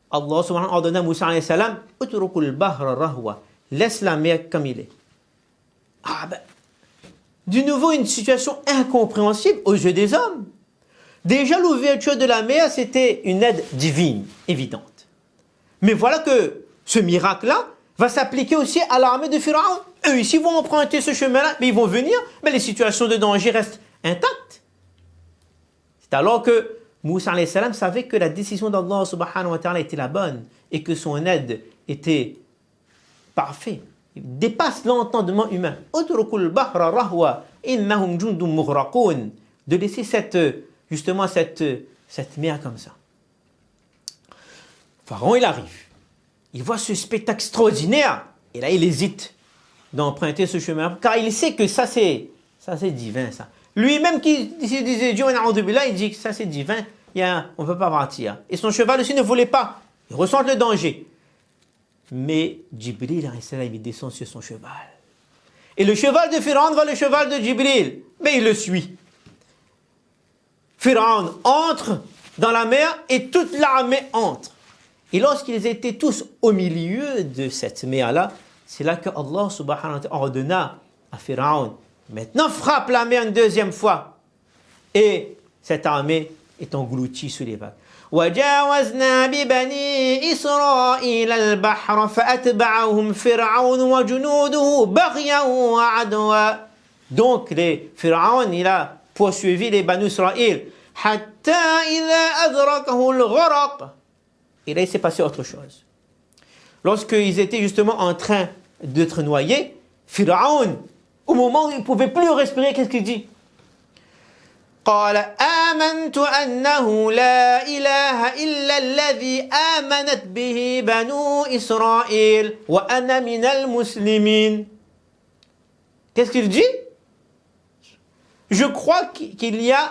Allah subhanahu wa ta'ala ordonna à Moussa alayhi salam, utrukul bahra rahwa, laisse la mer comme il est. De nouveau, une situation incompréhensible aux yeux des hommes. Déjà, l'ouverture de la mer, c'était une aide divine, évidente. Mais voilà que ce miracle-là va s'appliquer aussi à l'armée de Pharaon. Eux, ici, vont emprunter ce chemin-là, mais ils vont venir, mais les situations de danger restent intactes. C'est alors que Moussa alayhi salam savait que la décision d'Allah subhanahu wa ta'ala était la bonne et que son aide était parfaite. Il dépasse l'entendement humain. De laisser cette mer comme ça. Pharaon, il arrive. Il voit ce spectacle extraordinaire. Et là, il hésite d'emprunter ce chemin. Car il sait que ça, c'est divin, ça. Lui-même qui disait Dieu, il dit que ça, c'est divin. On ne peut pas partir. Et son cheval aussi ne voulait pas. Il ressent le danger. Mais Jibril, il descend sur son cheval. Et le cheval de Pharaon va le cheval de Jibril. Mais il le suit. Pharaon entre dans la mer et toute l'armée entre. Et lorsqu'ils étaient tous au milieu de cette mer-là, c'est là que Allah subhanahu wa ta'ala ordonna à Pharaon, maintenant frappe la mer une deuxième fois. Et cette armée est engloutie sous les vagues. وجاوزنا ببني إسرائيل البحر فأتبعهم فرعون وجنوده بغيا وعدوا. Donc les Pharaon, il a poursuivi les Banu Israël حتى إذا أدركه الغرق. Et là il s'est passé autre chose. Lorsqu'ils étaient justement en train d'être noyés, Pharaon, au moment où il ne pouvait plus respirer, qu'est-ce qu'il dit? قال آمنت أنه لا إله إلا الذي آمنت به بنو إسرائيل وأنا من المسلمين. Qu'est-ce qu'il dit? Je crois qu'il n'y a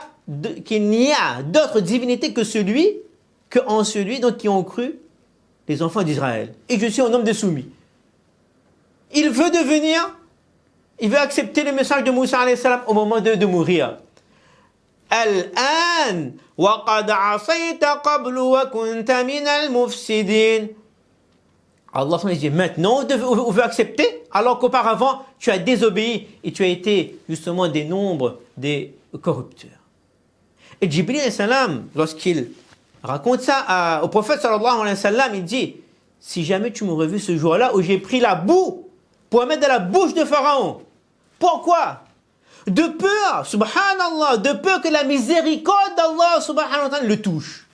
d'autre divinité que en celui dont qui ont cru les enfants d'Israël. Et je suis un homme de soumis. Il veut accepter le message de Moussa alayhi salam au moment de mourir. الآن وقد عصيت قبل وكنت من المفسدين. Allah dit maintenant on veut accepter alors qu'auparavant tu as désobéi et tu as été justement des nombres des corrupteurs. Et Jibril alayhi salam, lorsqu'il raconte ça au prophète sallallahu alayhi wa sallam, il dit, si jamais tu m'aurais vu ce jour-là où j'ai pris la boue pour la mettre dans la bouche de Pharaon. Pourquoi? De peur, subhanallah, de peur que la miséricorde d'Allah subhanahu wa ta'ala le touche.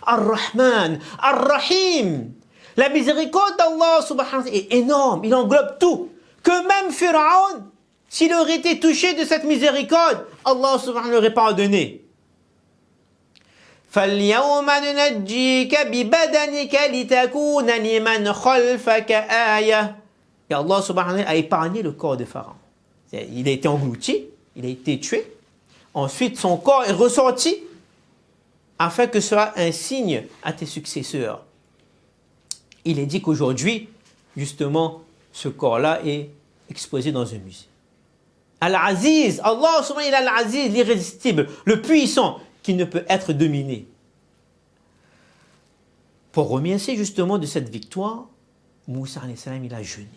Ar-Rahman, Ar-Rahim. La miséricorde d'Allah subhanahu wa ta'ala est énorme, il englobe tout. Que même Pharaon, s'il aurait été touché de cette miséricorde, Allah subhanahu wa ta'ala l'aurait pardonné. فَالْيَوْمَ نُنَجِّيكَ بِبَدَنِكَ لِتَكُونَ لِمَنْ خَلْفَكَ آيَةً. Et Allah subhanahu wa ta'ala a épargné le corps de Pharaon. Il a été englouti, il a été tué. Ensuite, son corps est ressorti afin que ce soit un signe à tes successeurs. Il est dit qu'aujourd'hui, justement, ce corps-là est exposé dans un musée. Al-Aziz, Allah subhanahu wa ta'ala, Al-Aziz, l'irrésistible, le puissant, qui ne peut être dominé. Pour remercier justement de cette victoire, Moussa alayhi salam, il a jeûné.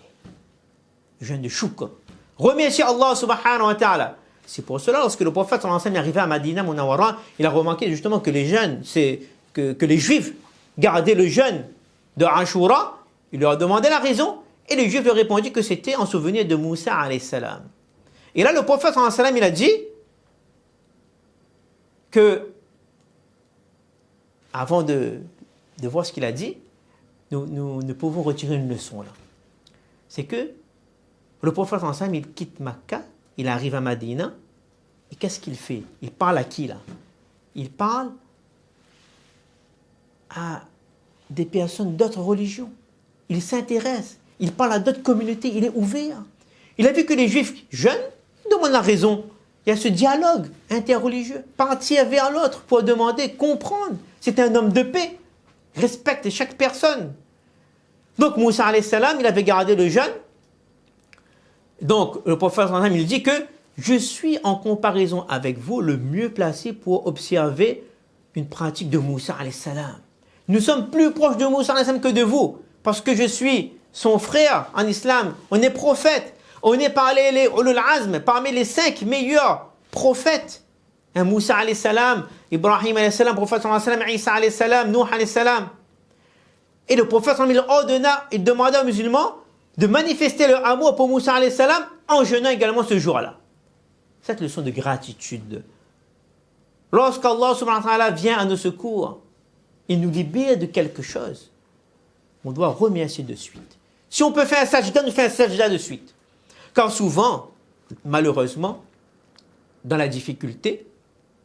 Jeûne de shukr. Remercier Allah subhanahu wa ta'ala. C'est pour cela, lorsque le prophète sallallahu alayhi wa sallam est arrivé à Madina Munawwara, il a remarqué justement que les jeunes, que les juifs gardaient le jeûne de Ashura. Il leur a demandé la raison, et les juifs lui ont répondu que c'était en souvenir de Moussa alayhi salam. Et là, le prophète sallallahu alayhi wa sallam, il a dit que avant de voir ce qu'il a dit, nous pouvons retirer une leçon là. C'est que le prophète ensemble, il quitte Makkah, il arrive à Madina, et qu'est-ce qu'il fait? Il parle à qui là? Il parle à des personnes d'autres religions. Il s'intéresse, il parle à d'autres communautés, il est ouvert. Il a vu que les juifs jeunes demandent la raison. Il y a ce dialogue interreligieux, partir vers l'autre pour demander, comprendre. C'est un homme de paix, respecte chaque personne. Donc Moussa alayhi salam, il avait gardé le jeûne. Donc le prophète il dit que je suis en comparaison avec vous le mieux placé pour observer une pratique de Moussa alayhi salam. Nous sommes plus proches de Moussa alayhi salam que de vous, parce que je suis son frère en islam. On est prophète. On est parmi les ulul azm, parmi les 5 meilleurs prophètes. Moussa alayhi salam, Ibrahim alayhi salam, prophète alayhi salam, Isa alayhi salam, Nuh alayhi salam. Et le prophète il ordonna, il demanda aux musulmans de manifester leur amour pour Moussa alayhi salam en jeûnant également ce jour-là. Cette leçon de gratitude. Lorsqu'Allah subhanahu wa ta'ala vient à nos secours, il nous libère de quelque chose, on doit remercier de suite. Si on peut faire un sajda, nous faisons un sajda de suite. Car souvent, malheureusement, dans la difficulté,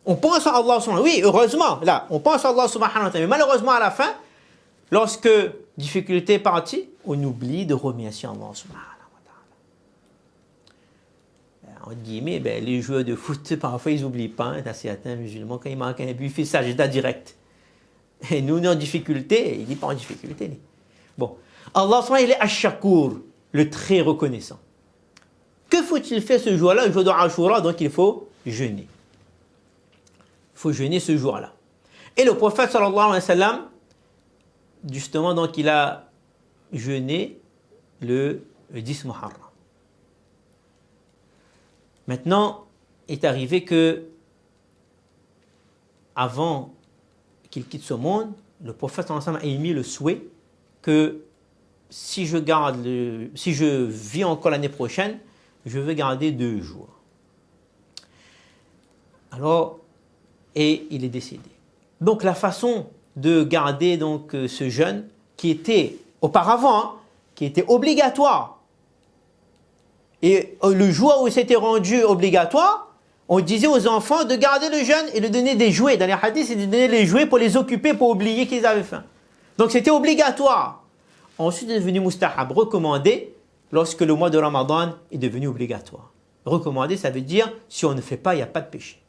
on pense à Allah subhanahu wa ta'ala. Oui, heureusement, là, on pense à Allah subhanahu wa ta'ala. Mais malheureusement, à la fin, lorsque difficulté est partie, on oublie de remercier Allah subhanahu wa ta'ala. En guillemets, les joueurs de foot, parfois, ils n'oublient pas. Hein, certains musulmans, quand ils marquent un but, ils font sajda direct. Et nous, on est en difficulté, il n'est pas en difficulté. Bon, Allah subhanahu wa ta'ala, il est ash-shakour, le très reconnaissant. Que faut-il faire ce jour-là, le jour de Ashura? Donc il faut jeûner. Il faut jeûner ce jour-là. Et le prophète sallallahu alayhi wa sallam, justement, donc il a jeûné le 10 Muharram. Maintenant, il est arrivé que, avant qu'il quitte ce monde, le prophète sallallahu alayhi wa sallam a émis le souhait que si je vis encore l'année prochaine, je veux garder 2 jours. Alors, et il est décédé. Donc la façon de garder donc ce jeûne qui était auparavant, hein, qui était obligatoire. Et le jour où c'était rendu obligatoire, on disait aux enfants de garder le jeûne et de donner des jouets. Dans les hadiths, c'est de donner les jouets pour les occuper, pour oublier qu'ils avaient faim. Donc c'était obligatoire. Ensuite, c'est devenu mustahab, recommandé, lorsque le mois de Ramadan est devenu obligatoire. Recommandé, ça veut dire, si on ne fait pas, il n'y a pas de péché.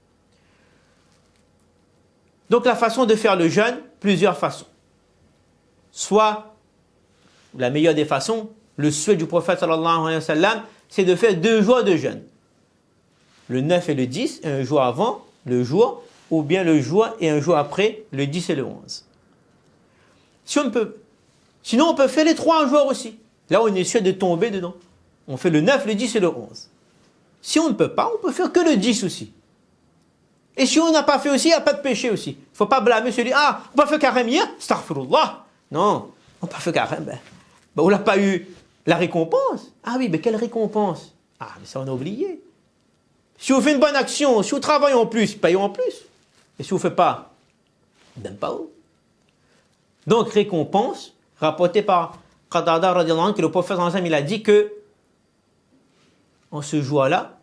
Donc la façon de faire le jeûne, plusieurs façons. Soit, la meilleure des façons, le souhait du prophète sallallahu alayhi wa sallam, c'est de faire 2 jours de jeûne. Le 9 et le 10, un jour avant le jour, ou bien le jour et un jour après, le 10 et le 11. Sinon, on peut faire les 3 jours aussi. Là, on est sûr de tomber dedans. On fait le 9, le 10 et le 11. Si on ne peut pas, on peut faire que le 10 aussi. Et si on n'a pas fait aussi, il n'y a pas de péché aussi. Il ne faut pas blâmer celui, on n'a pas fait carême hier, astaghfirullah. Non, on n'a pas fait carême. On n'a pas eu la récompense. Ah oui, mais quelle récompense? Ah, mais ça, on a oublié. Si vous faites une bonne action, si vous travaillez en plus, payons en plus. Et si vous ne faites pas, même pas où. Donc, récompense, rapportée par Qatada radiallahu anhu, que le prophète il a dit que en ce jour-là,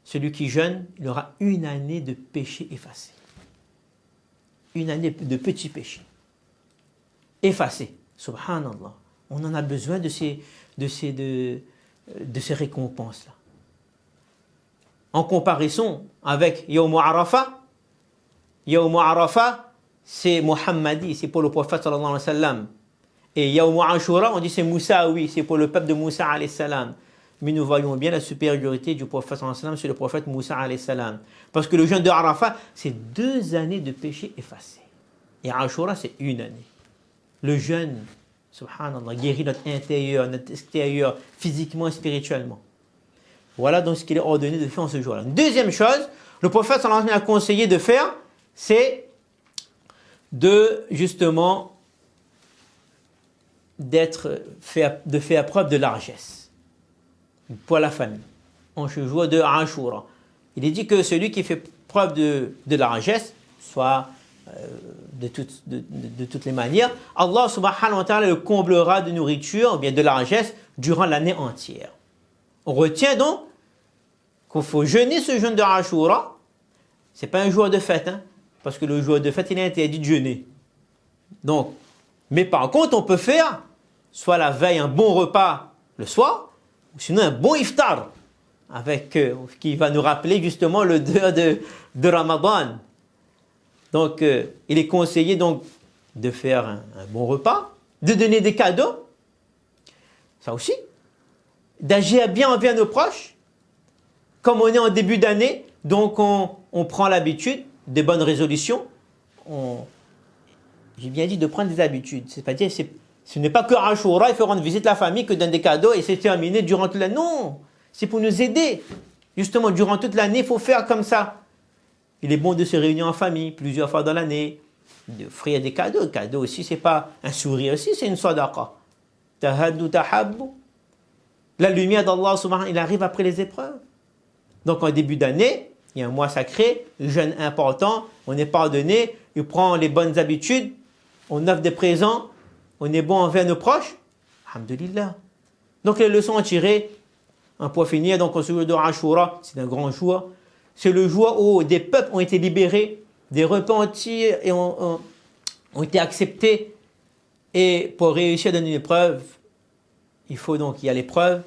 celui qui jeûne, il aura 1 année de péché effacé. 1 année de petits péchés. Effacés. Subhanallah. On en a besoin de ces récompenses-là. En comparaison avec Yawm Arafah, c'est Muhammadi, c'est pour le prophète sallallahu alayhi wa sallam. Et Yawm Ashura, on dit c'est Moussaoui, c'est pour le peuple de Moussa alayhi salam. Mais nous voyons bien la supériorité du prophète sallallahu alayhi wa sallam sur le prophète Moussa alayhi salam. Parce que le jeûne de Arafat, c'est 2 années de péché effacés. Et Ashura, c'est 1 année. Le jeûne, subhanallah, guérit notre intérieur, notre extérieur, physiquement et spirituellement. Voilà donc ce qu'il est ordonné de faire en ce jour-là. Une deuxième chose, le prophète sallallahu alayhi wa sallam a conseillé de faire, c'est de justement de faire preuve de largesse pour la famille en ce jour de Ashura. Il est dit que celui qui fait preuve de largesse, soit de toutes les manières, Allah subhanahu wa ta'ala le comblera de nourriture, ou bien de largesse, durant l'année entière. On retient donc qu'il faut jeûner ce jeûne de Ashura. Ce n'est pas un jour de fête, hein, parce que le jour de fête, il est interdit de jeûner. Donc, mais par contre, on peut faire soit la veille un bon repas le soir, ou sinon un bon iftar, avec, qui va nous rappeler justement le dehors de Ramadan. Donc, il est conseillé donc de faire un bon repas, de donner des cadeaux, ça aussi, d'agir bien envers nos proches. Comme on est en début d'année, donc on prend l'habitude des bonnes résolutions. J'ai bien dit de prendre des habitudes. C'est-à-dire, ce n'est pas que Ashura, il faut rendre visite à la famille, que donne des cadeaux et c'est terminé durant toute l'année. Non, c'est pour nous aider. Justement, durant toute l'année, il faut faire comme ça. Il est bon de se réunir en famille plusieurs fois dans l'année, d'offrir des cadeaux. Le cadeau aussi, ce n'est pas un sourire aussi, c'est une sadaqa. Tahaddu tahabbu. La lumière d'Allah subhanahu, il arrive après les épreuves. Donc en début d'année, il y a un mois sacré, le jeûne important, on est pardonné, on prend les bonnes habitudes, on offre des présents, on est bon envers nos proches. Alhamdulillah. Donc les leçons à tirer, pour finir, donc au jour de Ashura, c'est un grand jour. C'est le jour où des peuples ont été libérés, des repentis et ont été acceptés. Et pour réussir dans une épreuve, il faut donc y a l'épreuve,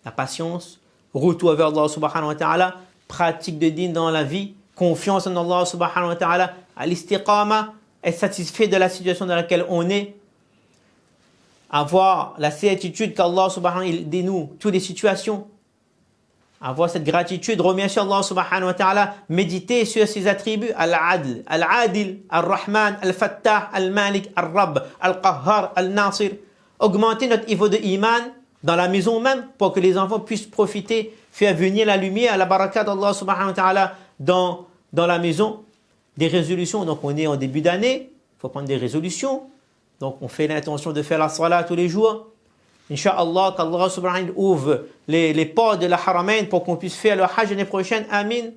la patience, retour vers Allah subhanahu wa ta'ala, pratique de din dans la vie, confiance en Allah subhanahu wa ta'ala, al-istiqama, être satisfait de la situation dans laquelle on est, avoir la certitude qu'Allah subhanahu wa ta'ala il dénoue toutes les situations, avoir cette gratitude, remercier Allah subhanahu wa ta'ala, méditer sur ses attributs, al-adl, al-adil, al-rahman, al-fattah, al-malik, al-rabb, al-qahhar, al-nasir, augmenter notre niveau de iman dans la maison même pour que les enfants puissent profiter, faire venir la lumière, la baraka d'Allah subhanahu wa ta'ala dans la maison. Des résolutions, donc on est en début d'année, il faut prendre des résolutions. Donc on fait l'intention de faire la salat tous les jours. Inch'Allah, qu'Allah subhanahu wa ta'ala ouvre les portes de la Haramain pour qu'on puisse faire le Hajj l'année prochaine. Amin.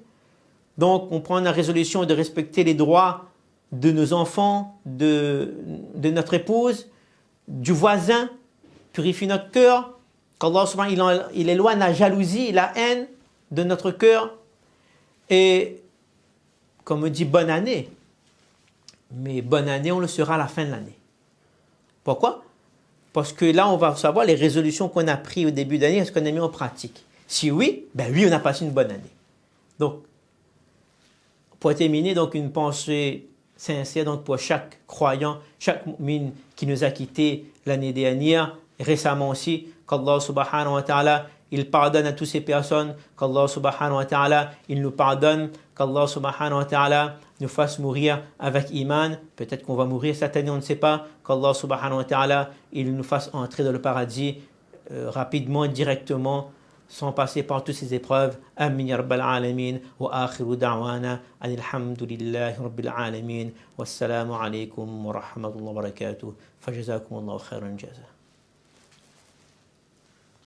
Donc on prend la résolution de respecter les droits de nos enfants, de notre épouse, du voisin, purifie notre cœur, qu'Allah subhanahu wa ta'ala il éloigne la jalousie, la haine de notre cœur. Et comme on dit bonne année, mais bonne année on le sera à la fin de l'année. Pourquoi? Parce que là on va savoir les résolutions qu'on a prises au début d'année, est-ce qu'on a mis en pratique? Si oui, ben oui on a passé une bonne année. Donc pour terminer, donc une pensée sincère donc pour chaque croyant, chaque mu'min qui nous a quittés l'année dernière, récemment aussi, qu'Allah subhanahu wa ta'ala il pardonne à toutes ces personnes, qu'Allah subhanahu wa ta'ala il nous pardonne, qu'Allah subhanahu wa ta'ala nous fasse mourir avec iman, peut-être qu'on va mourir cette année, on ne sait pas, qu'Allah subhanahu wa ta'ala il nous fasse entrer dans le paradis rapidement, directement, sans passer par toutes ces épreuves. Amin ya rabbal alamin wa akhiru da'wana alhamdulillahi rabbil alamin wassalamu alaykum wa rahmatullahi wa barakatuh fajazakumullahu khairan jaza.